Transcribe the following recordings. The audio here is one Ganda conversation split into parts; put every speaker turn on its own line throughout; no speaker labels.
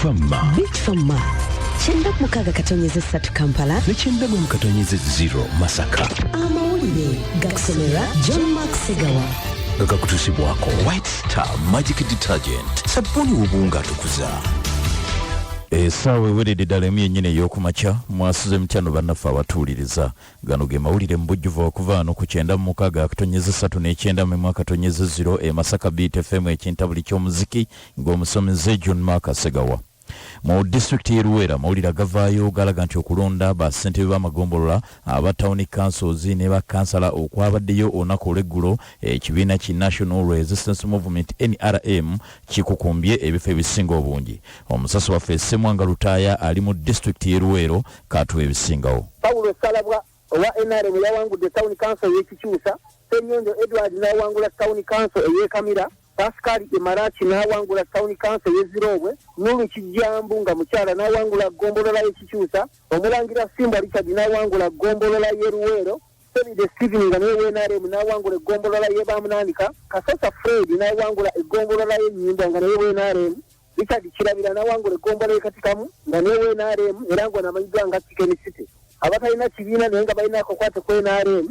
Pharma.
Big Pharma. Chenda mukaga katonyeze satu Kampala.
Nechenda mukatonyeze 0 Masaka.
Amawulire gakusomera John Mark Segawa.
Gakakutusibwako White Star Magic Detergent. Sabuni w'obuwunga atukuza.
Esaawa eweredde ddala emu yennyini ey'okumakya mwasuze mukyano bannaffe abatuwuliriza gano ge mawulire mu bujjuvu okuva wano ku 96 akatonyeze 3 n'ekyenda mu akatonyeze 0 e Masaka Beat FM ekintabuli ky'omuziki ng'omusomeze John Mark Segawa. Mu district y'e Luweera mawulire agavaayo galaga nti okulonda bassentebe b'amagombolola aba town councils ne bakansala okwabaddeyo olunaku olw'eggulo ekibiina ki National Resistance Movement NRM kikukumbye ebifo ebisinga obungi. Omusasi waffe Ssemwanga Lutaaya ali mu district y'e Luweero katuwa ebisingawo.
Paulo Salabwa owa NRM yawangudde town council y'Ekikyusa, Ssenyondo Edward n'awangula town council ey'Ekamira, Pascal Emarachi n'awangula town council y'Ezirobwe, Nulu Kijambu nga mukyala n'awangula gombolola y'Ekikyusa, Omulangira Simba Richard n'awangula gombolola y'e Luweero, Sebide Steven nga newe NRM n'awangula gombolola y'e Bamunanika, Kasasa Fred n'awangula gombolola y'e Nnyimba nga newe NRM, Richard Kirabira n'awangula gombolola y'e Katikamu nga newe NRM era ngo n'amayiga nga Chicken City. Abatalina kibiina naye nga balina akakwate ku NRM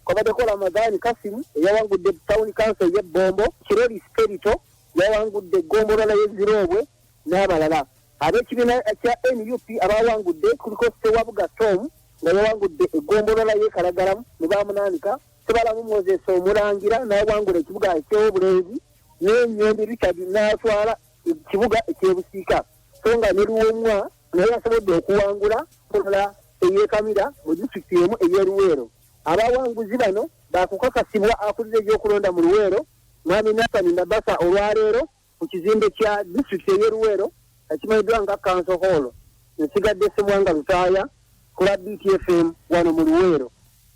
kwabadeko Ramadhani Kasimu yawangudde town council y'e Bombo, Kiroli Spirito yawangudde gombolola y'Ezirobwe n'abalala. Ab'ekibiina kya NUP abawangudde kuliko Ssewabuga Tom nga yawangudde egombolola y'e Kalagalamu ne Bamunanika, Sebalamu Moses Omulangira n'awangula ekibuga eky'Obulenzi, n'Ennyombi Richard n'atwala ekibuga eky'Ebusiika, so nga ne Luwomwa naye yasobodde okuwangula gombolola ey'Ekamira mu district emu ey'e Luweero. Abawanguzi bano bakukakasibwa akulira ebyokulonda mu Luweero, Mwami Nathan Nabasa olwaleero ku kizimbe kya district ey'e Luweero ekimanyiddwa nga Council Hall. Nsigadde Ssemwanga Lutaaya ku BTFM wano mu Luweero.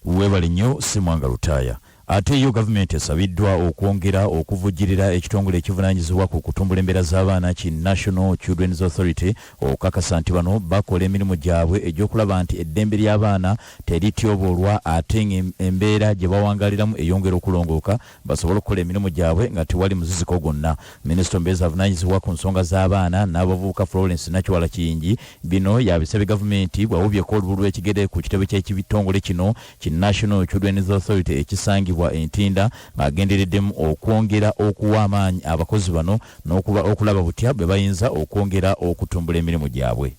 Weebale nnyo Ssemwanga Lutaaya. Ate yo gavumenti esabiddwa okwongera okuvujjirira ekitongole ekivunaanyizibwa ku kutumbula embeera z'abaana ki National Children's Authority okukakasa nti bano bakola emirimu gyabwe egy'okulaba nti eddembe ly'abaana terityoboolwa ate embeera gye bawangaliramu eyongera okulongooka basobole okukola emirimu gyabwe nga tewali muziziko gwonna. Minisita omubeezi avunaanyizibwa ku nsonga z'abaana n'abavubuka Florence Nakiwala Kiyingi bino yabisabye gavumenti bwawubyeko olubulu lw'ekigere ku kitebe ky'ekitongole kino ki National Children's Authority ekisangibwa Entinda ng'agendereddemu okwongera okuwa amaanyi abakozi bano n'okulaba butya bwe bayinza okwongera okutumbula emirimu gyabwe.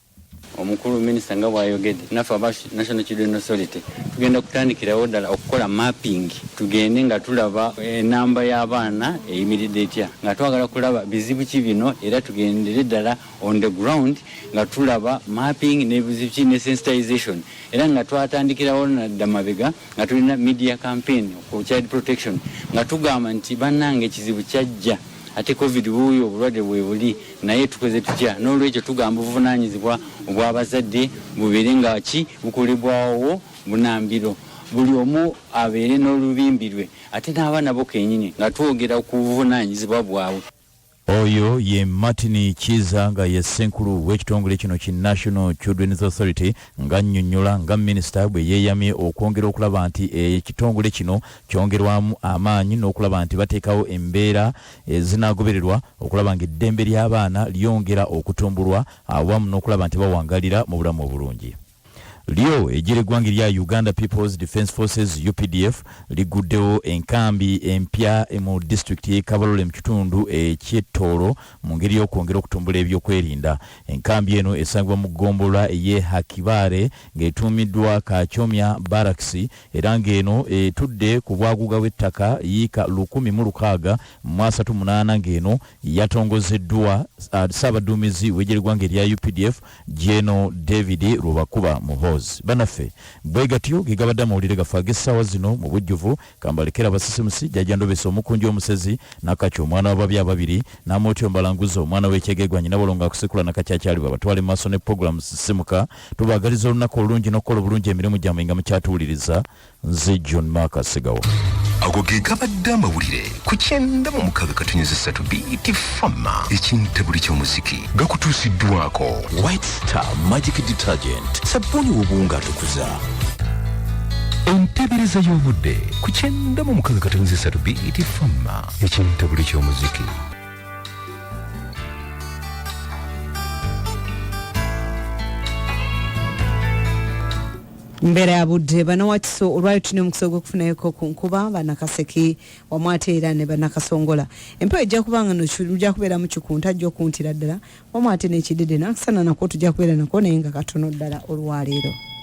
Omukulu minisita nga bw'ayogedde naffe aba National Children's Authority tugenda kutandikirawo ddala okukola mapping, tugende nga tulaba enamba y'abaana eyimiridde etya, nga twagala kulaba bizibu ki bino era tugendere ddala on the ground nga tulaba mapping n'ebizibu ki ne sensitization, era nga twatandikirawo nadda mabega nga tulina media campaign ku child protection nga tugamba nti bannange ekizibu kyajja ate COVID buuyo obulwadde bwe buli naye tukoze tutya, n'olwekyo tugamba obuvunaanyizibwa obw'abazadde bubeere nga ki bukolebwawo bunambiro, buli omu abeere n'olubimbi lwe ate n'abaana bo kennyini nga twogera ku buvunaanyizibwa bwabwe.
Oyo ye Martin Kiza nga ye ssenkulu w'ekitongole kino ki National Children's Authority nga nnyonnyola nga minisita bwe yeeyamye okwongera okulaba nti ekitongole kino kyongerwamu amaanyi n'okulaba nti bateekawo embeera ezinaagobererwa okulaba ng'eddembe ly'abaana lyongera okutumbulwa awamu n'okulaba nti bawangalira mu bulamu obulungi. Lyo ejjira eggwanga lya Uganda People's Defence Forces UPDF liguddewo enkambi empya mu district y'e Kabalole mu kitundu eky'Ettoolo mu ngeri y'okwongera okutumbula ebyokwerinda. Enkambi eno esangibwa mu ggombolola ey'e Hakibaale ng'etuumiddwa Kakyomya Barracks era ng'eno etudde ku bwaguga bw'ettaka yiika 1,600 mu 38 ng'eno yatongozeddwa Ssaabaduumizi w'ejjira eggwanga erya UPDF General David Rubakuba Muhoozi. Banaffe bwegatyo gegabadde amawulire gaffe ag'essaawa zino mu bujjuvu kambalekera abasisimusi jjajjandobesa omukunji omusezi Nakakyo omwana w'ababi ababiri n'Amootyo Mbalanguzo omwana w'ekyegegwa nnyina bolonga akusekula Nakakyakyali babatwale mu maaso ne pulogulaamu zisimuka. Tubaagaliza olunaku olulungi n'okukola obulungi emirimu gyammwe nga mukyatuwuliriza. Nze John Mark Segawa.
Ago gegabadde amawulire ku 96.3 BT Pharma ekintabuli ky'omuziki gakutuusiddwako White Star Magic Detergent, sabuni w'obuwunga atukuza. Entebereza y'obudde ku 96.3 BT Pharma ekintabuli ky'omuziki.
mbere ya budde banawakiso olwayo tulina omukisa gw'okufunayoko ku nkuba banakaseki wamwate era ne banakasongola empewo ejja kubanga nojja kubeera mu kikunta ajja okuntira ddala wamwate n'ekidede nakisana nakwo tujja kubeera nako naye nga katono ddala olwaleero.